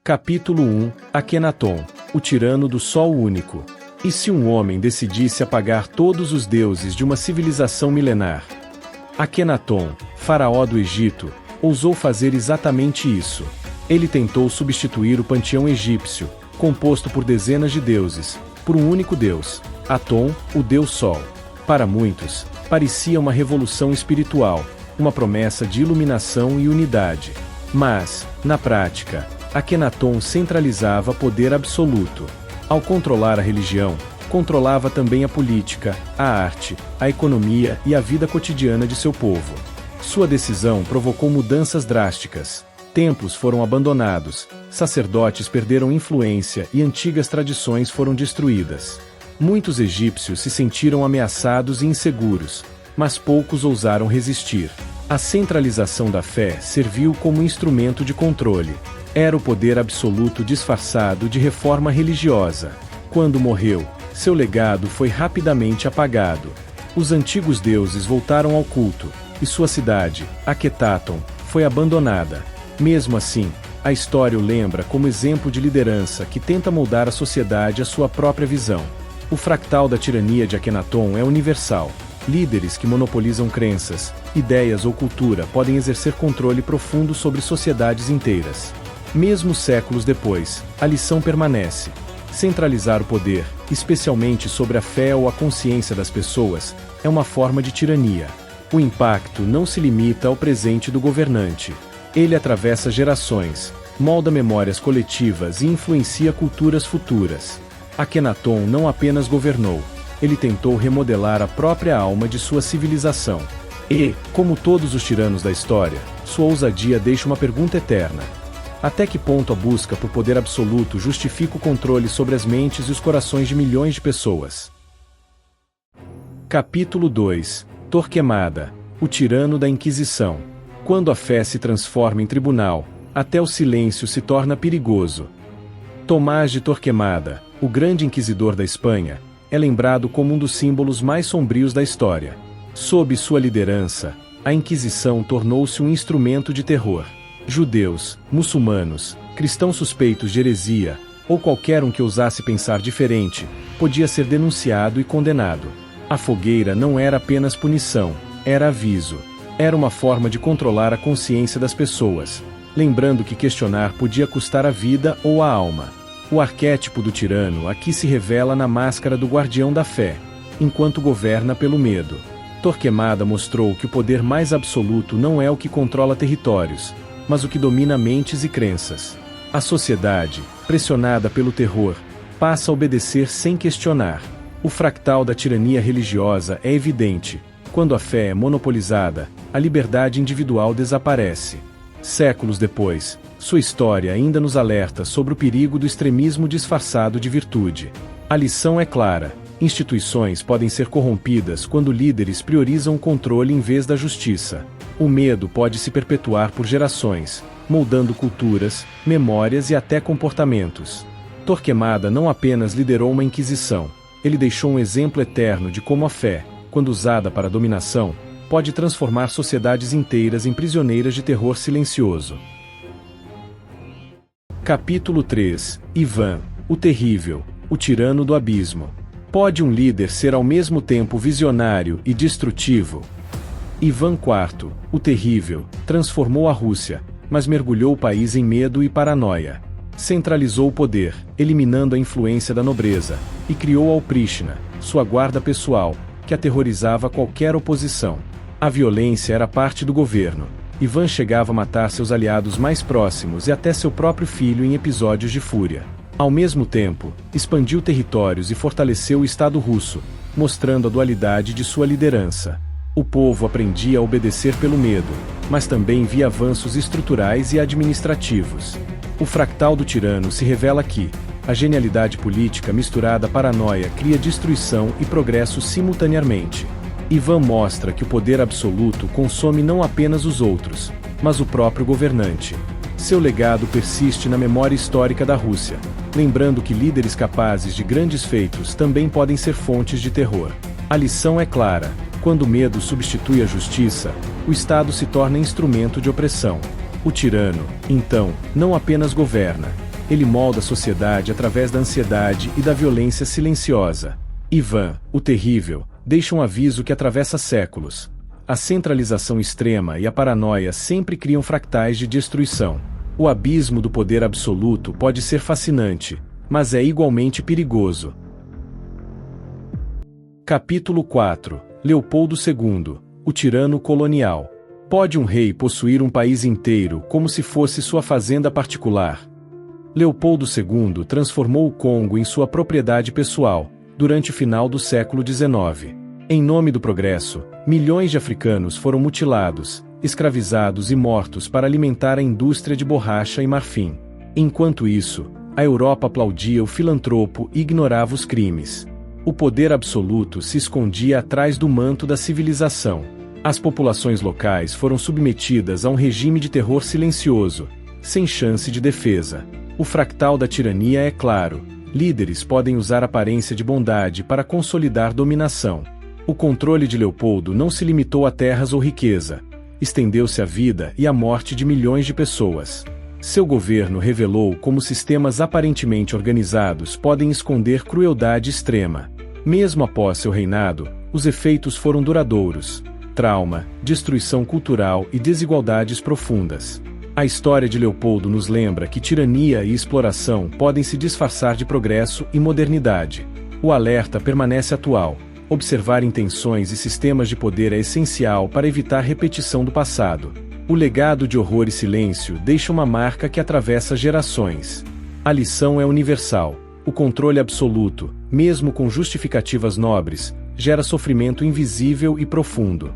Capítulo 1 Akhenaton, o tirano do Sol único. E se um homem decidisse apagar todos os deuses de uma civilização milenar? Akhenaton, faraó do Egito, ousou fazer exatamente isso. Ele tentou substituir o panteão egípcio, composto por dezenas de deuses, por um único deus, Aton, o deus Sol. Para muitos, parecia uma revolução espiritual, uma promessa de iluminação e unidade. Mas, na prática, Akhenaton centralizava poder absoluto. Ao controlar a religião, controlava também a política, a arte, a economia e a vida cotidiana de seu povo. Sua decisão provocou mudanças drásticas. Templos foram abandonados, sacerdotes perderam influência e antigas tradições foram destruídas. Muitos egípcios se sentiram ameaçados e inseguros, mas poucos ousaram resistir. A centralização da fé serviu como instrumento de controle. Era o poder absoluto disfarçado de reforma religiosa. Quando morreu, seu legado foi rapidamente apagado. Os antigos deuses voltaram ao culto, e sua cidade, Akhetaton, foi abandonada. Mesmo assim, a história o lembra como exemplo de liderança que tenta moldar a sociedade à sua própria visão. O fractal da tirania de Akhenaton é universal. Líderes que monopolizam crenças, ideias ou cultura podem exercer controle profundo sobre sociedades inteiras. Mesmo séculos depois, a lição permanece. Centralizar o poder, especialmente sobre a fé ou a consciência das pessoas, é uma forma de tirania. O impacto não se limita ao presente do governante. Ele atravessa gerações, molda memórias coletivas e influencia culturas futuras. Akhenaton não apenas governou, ele tentou remodelar a própria alma de sua civilização. E, como todos os tiranos da história, sua ousadia deixa uma pergunta eterna. Até que ponto a busca por poder absoluto justifica o controle sobre as mentes e os corações de milhões de pessoas? Capítulo 2 Torquemada, o tirano da Inquisição. Quando a fé se transforma em tribunal, até o silêncio se torna perigoso. Tomás de Torquemada, o grande inquisidor da Espanha, é lembrado como um dos símbolos mais sombrios da história. Sob sua liderança, a Inquisição tornou-se um instrumento de terror. Judeus, muçulmanos, cristãos suspeitos de heresia, ou qualquer um que ousasse pensar diferente, podia ser denunciado e condenado. A fogueira não era apenas punição, era aviso. Era uma forma de controlar a consciência das pessoas, lembrando que questionar podia custar a vida ou a alma. O arquétipo do tirano aqui se revela na máscara do guardião da fé, enquanto governa pelo medo. Torquemada mostrou que o poder mais absoluto não é o que controla territórios, mas o que domina mentes e crenças. A sociedade, pressionada pelo terror, passa a obedecer sem questionar. O fractal da tirania religiosa é evidente. Quando a fé é monopolizada, a liberdade individual desaparece. Séculos depois, sua história ainda nos alerta sobre o perigo do extremismo disfarçado de virtude. A lição é clara: instituições podem ser corrompidas quando líderes priorizam o controle em vez da justiça. O medo pode se perpetuar por gerações, moldando culturas, memórias e até comportamentos. Torquemada não apenas liderou uma inquisição, ele deixou um exemplo eterno de como a fé, quando usada para a dominação, pode transformar sociedades inteiras em prisioneiras de terror silencioso. Capítulo 3 Ivan, o Terrível, o tirano do abismo. Pode um líder ser ao mesmo tempo visionário e destrutivo? Ivan IV, o Terrível, transformou a Rússia, mas mergulhou o país em medo e paranoia. Centralizou o poder, eliminando a influência da nobreza, e criou a Opríshna, sua guarda pessoal, que aterrorizava qualquer oposição. A violência era parte do governo. Ivan chegava a matar seus aliados mais próximos e até seu próprio filho em episódios de fúria. Ao mesmo tempo, expandiu territórios e fortaleceu o Estado russo, mostrando a dualidade de sua liderança. O povo aprendia a obedecer pelo medo, mas também via avanços estruturais e administrativos. O fractal do tirano se revela aqui. A genialidade política misturada à paranoia cria destruição e progresso simultaneamente. Ivan mostra que o poder absoluto consome não apenas os outros, mas o próprio governante. Seu legado persiste na memória histórica da Rússia, lembrando que líderes capazes de grandes feitos também podem ser fontes de terror. A lição é clara: quando o medo substitui a justiça, o Estado se torna instrumento de opressão. O tirano, então, não apenas governa, Ele molda a sociedade através da ansiedade e da violência silenciosa. Ivan, o Terrível, deixa um aviso que atravessa séculos. A centralização extrema e a paranoia sempre criam fractais de destruição. O abismo do poder absoluto pode ser fascinante, mas é igualmente perigoso. Capítulo 4. Leopoldo II, o tirano colonial. Pode um rei possuir um país inteiro como se fosse sua fazenda particular? Leopoldo II transformou o Congo em sua propriedade pessoal, durante o final do século XIX. Em nome do progresso, milhões de africanos foram mutilados, escravizados e mortos para alimentar a indústria de borracha e marfim. Enquanto isso, a Europa aplaudia o filantropo e ignorava os crimes. O poder absoluto se escondia atrás do manto da civilização. As populações locais foram submetidas a um regime de terror silencioso, sem chance de defesa. O fractal da tirania é claro. Líderes podem usar aparência de bondade para consolidar dominação. O controle de Leopoldo não se limitou a terras ou riqueza. Estendeu-se à vida e à morte de milhões de pessoas. Seu governo revelou como sistemas aparentemente organizados podem esconder crueldade extrema. Mesmo após seu reinado, os efeitos foram duradouros. Trauma, destruição cultural e desigualdades profundas. A história de Leopoldo nos lembra que tirania e exploração podem se disfarçar de progresso e modernidade. O alerta permanece atual. Observar intenções e sistemas de poder é essencial para evitar repetição do passado. O legado de horror e silêncio deixa uma marca que atravessa gerações. A lição é universal. O controle absoluto, mesmo com justificativas nobres, gera sofrimento invisível e profundo.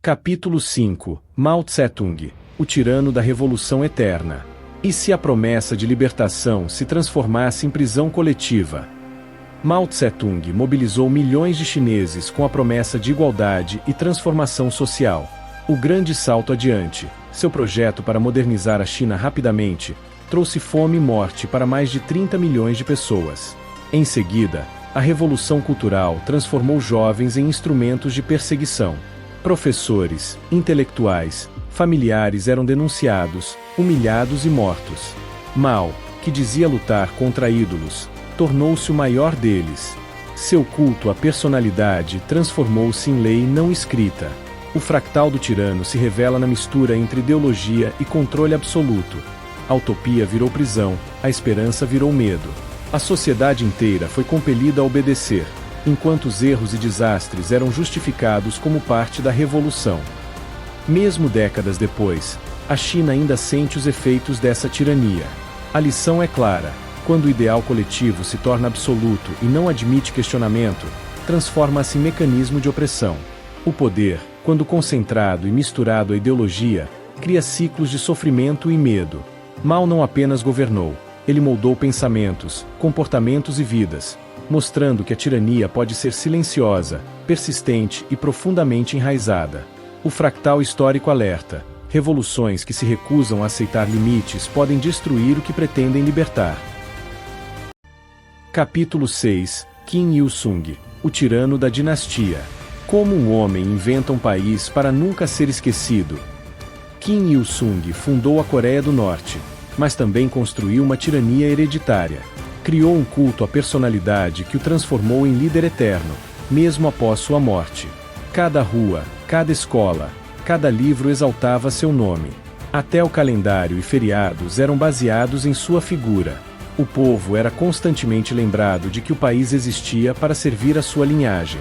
Capítulo 5. Mao Tse-tung, o tirano da Revolução Eterna. E se a promessa de libertação se transformasse em prisão coletiva? Mao Tse-tung mobilizou milhões de chineses com a promessa de igualdade e transformação social. O grande salto adiante, seu projeto para modernizar a China rapidamente, trouxe fome e morte para mais de 30 milhões de pessoas. Em seguida, a Revolução Cultural transformou jovens em instrumentos de perseguição. Professores, intelectuais, familiares eram denunciados, humilhados e mortos. Mao, que dizia lutar contra ídolos, tornou-se o maior deles. Seu culto à personalidade transformou-se em lei não escrita. O fractal do tirano se revela na mistura entre ideologia e controle absoluto. A utopia virou prisão, a esperança virou medo. A sociedade inteira foi compelida a obedecer, enquanto os erros e desastres eram justificados como parte da revolução. Mesmo décadas depois, a China ainda sente os efeitos dessa tirania. A lição é clara: quando o ideal coletivo se torna absoluto e não admite questionamento, transforma-se em mecanismo de opressão. O poder, quando concentrado e misturado à ideologia, cria ciclos de sofrimento e medo. Mao não apenas governou, ele moldou pensamentos, comportamentos e vidas, mostrando que a tirania pode ser silenciosa, persistente e profundamente enraizada. O fractal histórico alerta: revoluções que se recusam a aceitar limites podem destruir o que pretendem libertar. Capítulo 6. Kim Il-sung, o tirano da dinastia. Como um homem inventa um país para nunca ser esquecido? Kim Il-sung fundou a Coreia do Norte, mas também construiu uma tirania hereditária. Criou um culto à personalidade que o transformou em líder eterno, mesmo após sua morte. Cada rua, cada escola, cada livro exaltava seu nome. Até o calendário e feriados eram baseados em sua figura. O povo era constantemente lembrado de que o país existia para servir a sua linhagem.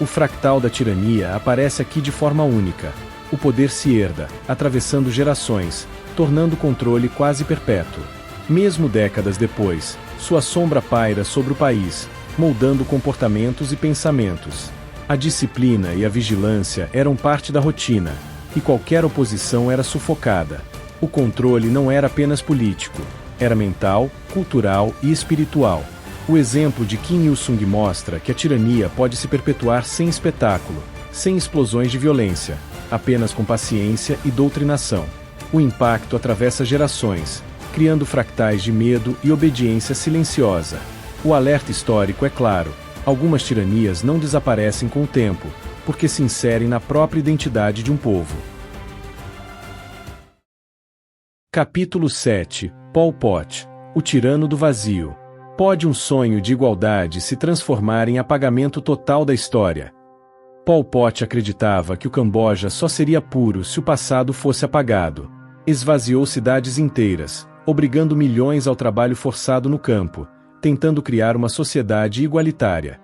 O fractal da tirania aparece aqui de forma única. O poder se herda, atravessando gerações, tornando o controle quase perpétuo. Mesmo décadas depois, sua sombra paira sobre o país, moldando comportamentos e pensamentos. A disciplina e a vigilância eram parte da rotina, e qualquer oposição era sufocada. O controle não era apenas político, era mental, cultural e espiritual. O exemplo de Kim Il-sung mostra que a tirania pode se perpetuar sem espetáculo, sem explosões de violência, apenas com paciência e doutrinação. O impacto atravessa gerações, criando fractais de medo e obediência silenciosa. O alerta histórico é claro: algumas tiranias não desaparecem com o tempo, porque se inserem na própria identidade de um povo. Capítulo 7. Pol Pot, o tirano do vazio. Pode um sonho de igualdade se transformar em apagamento total da história? Pol Pot acreditava que o Camboja só seria puro se o passado fosse apagado. Esvaziou cidades inteiras, obrigando milhões ao trabalho forçado no campo, tentando criar uma sociedade igualitária.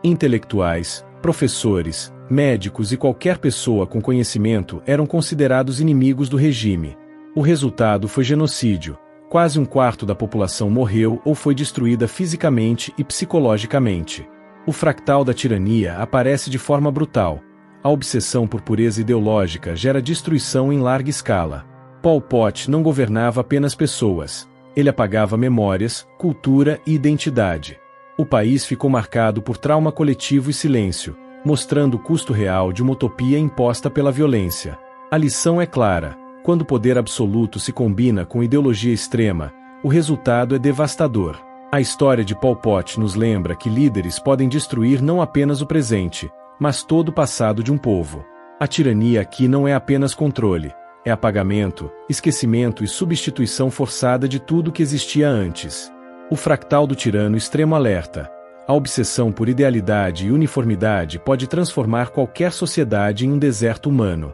Intelectuais, professores, médicos e qualquer pessoa com conhecimento eram considerados inimigos do regime. O resultado foi genocídio. Quase um quarto da população morreu ou foi destruída fisicamente e psicologicamente. O fractal da tirania aparece de forma brutal. A obsessão por pureza ideológica gera destruição em larga escala. Pol Pot não governava apenas pessoas. Ele apagava memórias, cultura e identidade. O país ficou marcado por trauma coletivo e silêncio, mostrando o custo real de uma utopia imposta pela violência. A lição é clara: quando o poder absoluto se combina com ideologia extrema, o resultado é devastador. A história de Pol Pot nos lembra que líderes podem destruir não apenas o presente, mas todo o passado de um povo. A tirania aqui não é apenas controle, é apagamento, esquecimento e substituição forçada de tudo que existia antes. O fractal do tirano extremo alerta: a obsessão por idealidade e uniformidade pode transformar qualquer sociedade em um deserto humano.